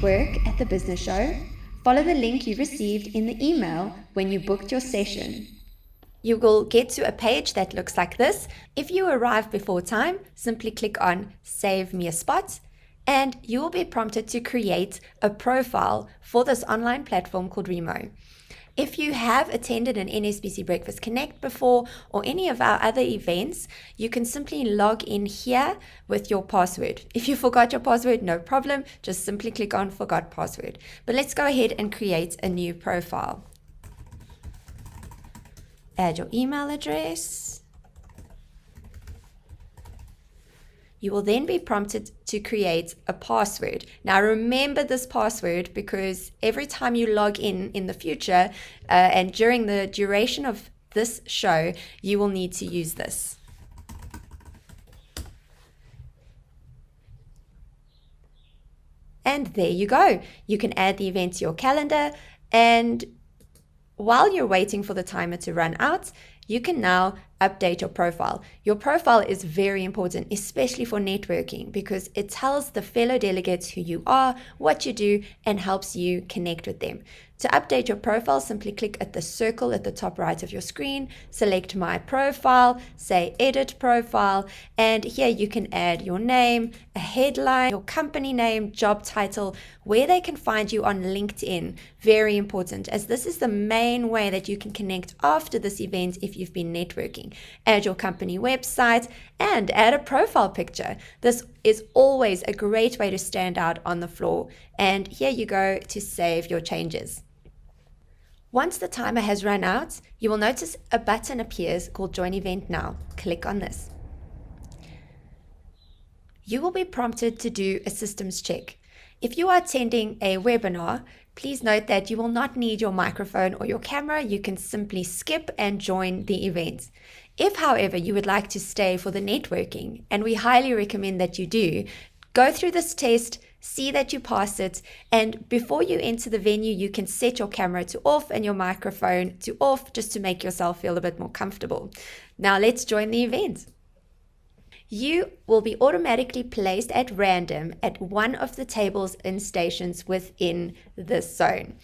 network at the business show, follow the link you received in the email when you booked your session. You will get to a page that looks like this. If you arrive before time, simply click on Save Me a Spot, and you will be prompted to create a profile for this online platform called Remo. If you have attended an NSBC Breakfast Connect before or any of our other events, you can simply log in here with your password. If you forgot your password, no problem, just simply click on Forgot Password. But let's go ahead and create a new profile. Add your email address. You will then be prompted to create a password. Now remember this password, because every time you log in the future and during the duration of this show, you will need to use this. And there you go. You can add the event to your calendar, and while you're waiting for the timer to run out, you can now update your profile. Your profile is very important, especially for networking, because it tells the fellow delegates who you are, what you do, and helps you connect with them. To update your profile, simply click at the circle at the top right of your screen, select My Profile, say Edit Profile, and here you can add your name, a headline, your company name, job title, where they can find you on LinkedIn. Very important, as this is the main way that you can connect after this event if you've been networking. Add your company website and add a profile picture. This is always a great way to stand out on the floor. And here you go to save your changes. Once the timer has run out, you will notice a button appears called Join Event Now. Click on this. You will be prompted to do a systems check. If you are attending a webinar, please note that you will not need your microphone or your camera. You can simply skip and join the event. If, however, you would like to stay for the networking, and we highly recommend that you do, go through this test, see that you pass it, and before you enter the venue, you can set your camera to off and your microphone to off, just to make yourself feel a bit more comfortable. Now let's join the event. You will be automatically placed at random at one of the tables and stations within this zone.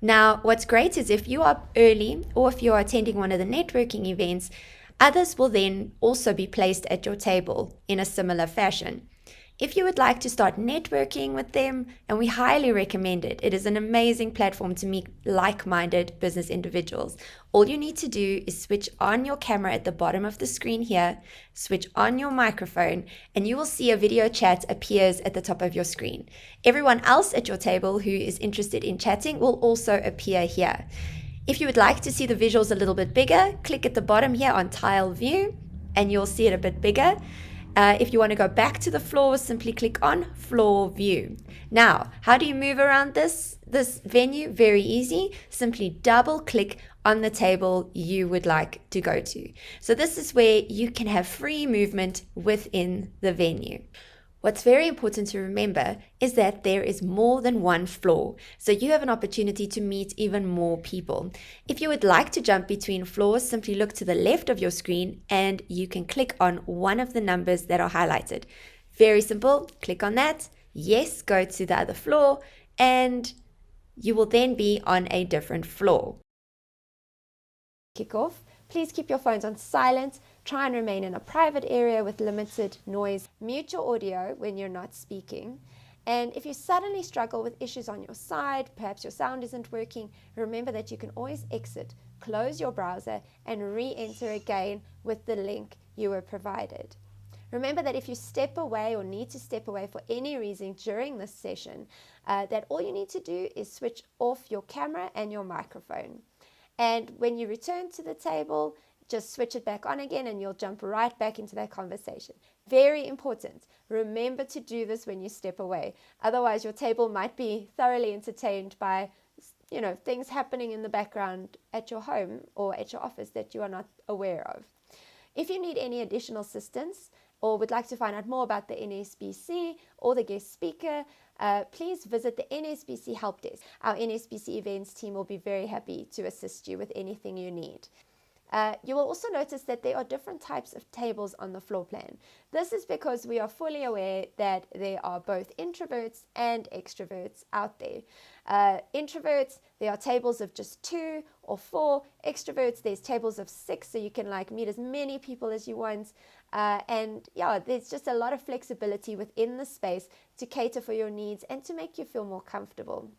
Now, what's great is if you are early or if you are attending one of the networking events, others will then also be placed at your table in a similar fashion. If you would like to start networking with them, and we highly recommend it, it is an amazing platform to meet like-minded business individuals. All you need to do is switch on your camera at the bottom of the screen here, switch on your microphone, and you will see a video chat appears at the top of your screen. Everyone else at your table who is interested in chatting will also appear here. If you would like to see the visuals a little bit bigger, click at the bottom here on Tile View, and you'll see it a bit bigger. If you want to go back to the floor, simply click on Floor View. Now, how do you move around this venue? Very easy. Simply double click on the table you would like to go to. So this is where you can have free movement within the venue. What's very important to remember is that there is more than one floor, so you have an opportunity to meet even more people. If you would like to jump between floors, simply look to the left of your screen and you can click on one of the numbers that are highlighted. Very simple, click on that, yes, go to the other floor, and you will then be on a different floor. Kick off. Please keep your phones on silent. Try and remain in a private area with limited noise. Mute your audio when you're not speaking. And if you suddenly struggle with issues on your side, perhaps your sound isn't working, remember that you can always exit, close your browser, and re-enter again with the link you were provided. Remember that if you step away or need to step away for any reason during this session, that all you need to do is switch off your camera and your microphone. And when you return to the table, just switch it back on again and you'll jump right back into that conversation. Very important. Remember to do this when you step away. Otherwise, your table might be thoroughly entertained by, things happening in the background at your home or at your office that you are not aware of. If you need any additional assistance or would like to find out more about the NSBC or the guest speaker, please visit the NSBC Help Desk. Our NSBC events team will be very happy to assist you with anything you need. You will also notice that there are different types of tables on the floor plan. This is because we are fully aware that there are both introverts and extroverts out there. Introverts, there are tables of just 2 or 4. Extroverts, there's tables of 6, so you can like meet as many people as you want. And yeah, there's just a lot of flexibility within the space to cater for your needs and to make you feel more comfortable.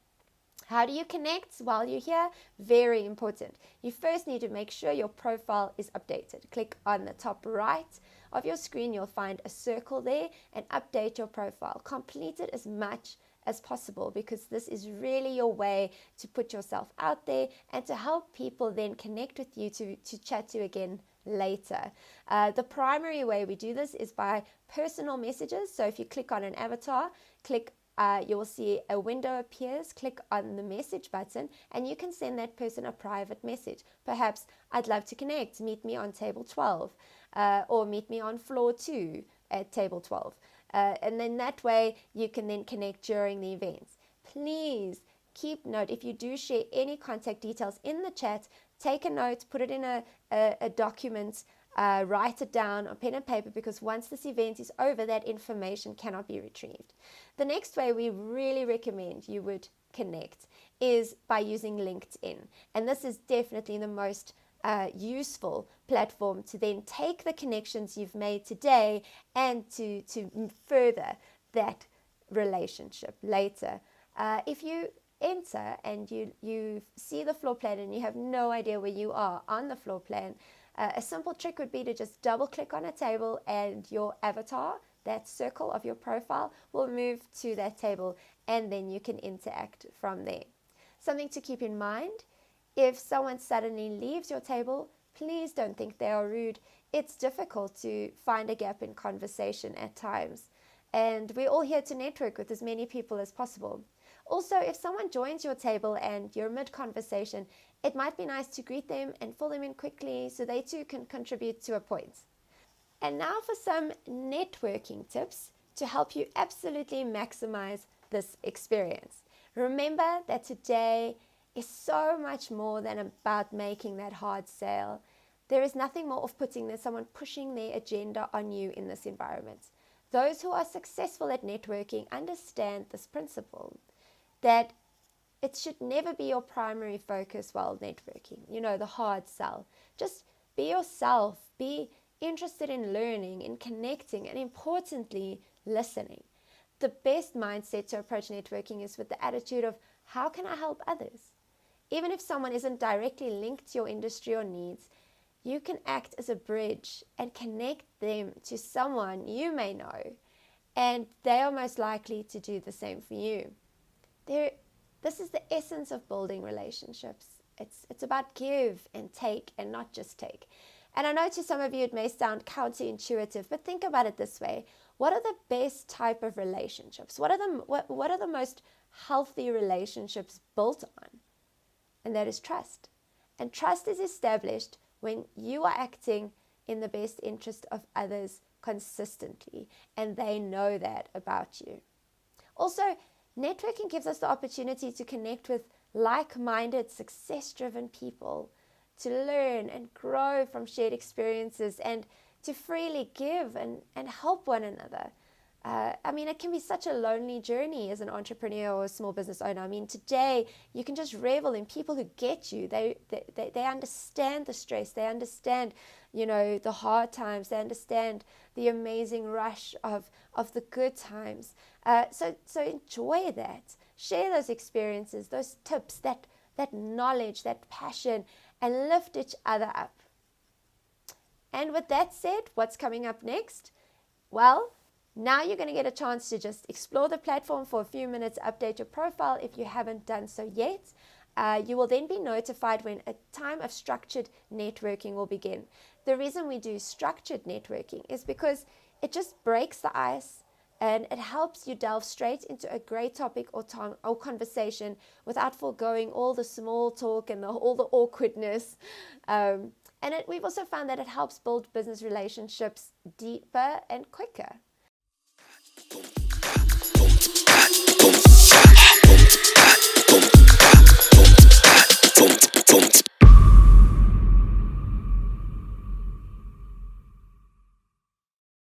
How do you connect while you're here? Very important. You first need to make sure your profile is updated. Click on the top right of your screen. You'll find a circle there and update your profile. Complete it as much as possible because this is really your way to put yourself out there and to help people then connect with you to chat to you again later. The primary way we do this is by personal messages. So if you click on an avatar, you will see a window appears, click on the message button, and you can send that person a private message. Perhaps, I'd love to connect, meet me on table 12, or meet me on floor 2 at table 12. And then that way, you can then connect during the events. Please keep note, if you do share any contact details in the chat, take a note, put it in a document, write it down on pen and paper, because once this event is over, that information cannot be retrieved. The next way we really recommend you would connect is by using LinkedIn. And this is definitely the most useful platform to then take the connections you've made today and to further that relationship later. If you enter and you see the floor plan and you have no idea where you are on the floor plan, a simple trick would be to just double click on a table and your avatar, that circle of your profile, will move to that table and then you can interact from there. Something to keep in mind, if someone suddenly leaves your table, please don't think they are rude. It's difficult to find a gap in conversation at times. And we're all here to network with as many people as possible. Also, if someone joins your table and you're mid-conversation, it might be nice to greet them and fill them in quickly so they too can contribute to a point. And now for some networking tips to help you absolutely maximize this experience. Remember that today is so much more than about making that hard sale. There is nothing more off-putting than someone pushing their agenda on you in this environment. Those who are successful at networking understand this principle, that it should never be your primary focus while networking, the hard sell. Just be yourself, be interested in learning, in connecting, and importantly, listening. The best mindset to approach networking is with the attitude of, how can I help others? Even if someone isn't directly linked to your industry or needs, you can act as a bridge and connect them to someone you may know, and they are most likely to do the same for you. This is the essence of building relationships. It's about give and take and not just take. And I know to some of you it may sound counterintuitive, but think about it this way. What are the best type of relationships? What are the most healthy relationships built on? And that is trust. And trust is established when you are acting in the best interest of others consistently, and they know that about you. Also, networking gives us the opportunity to connect with like-minded, success-driven people, to learn and grow from shared experiences, and to freely give and help one another. It can be such a lonely journey as an entrepreneur or a small business owner. Today you can just revel in people who get you. They understand the stress. They understand, the hard times. They understand the amazing rush of the good times. So enjoy that. Share those experiences, those tips, that knowledge, that passion, and lift each other up. And with that said, what's coming up next? Well, now you're going to get a chance to just explore the platform for a few minutes, update your profile if you haven't done so yet. You will then be notified when a time of structured networking will begin. The reason we do structured networking is because it just breaks the ice and it helps you delve straight into a great topic or conversation without foregoing all the small talk and all the awkwardness. We've also found that it helps build business relationships deeper and quicker.